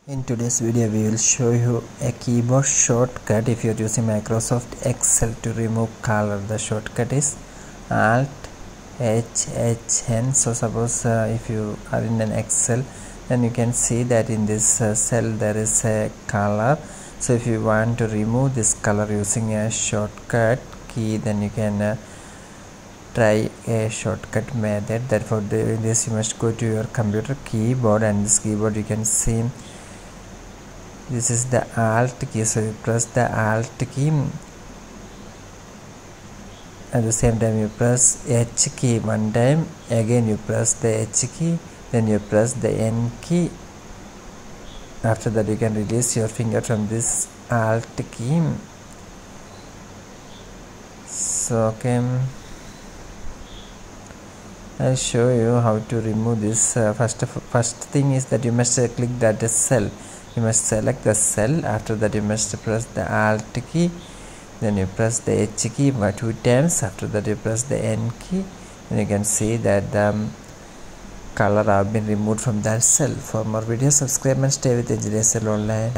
In today's video, we will show you a keyboard shortcut if you are using Microsoft Excel to remove color. The shortcut is Alt H H N. So suppose if you are in an Excel, then you can see that in this cell there is a color. So if you want to remove this color using a shortcut key, then you can try a shortcut method. That for this you must go to your computer keyboard, and this keyboard you can see this is the Alt key. So you press the Alt key, at the same time you press H key one time, again you press the H key, then you press the N key. After that you can release your finger from this Alt key. So I'll show you how to remove this. First thing is that you must click that cell. You must select the cell. After that you must press the Alt key, then you press the H key 2 times. After that you press the N key, and you can see that the color have been removed from that cell. For more videos, subscribe and stay with Engineer Cell Online.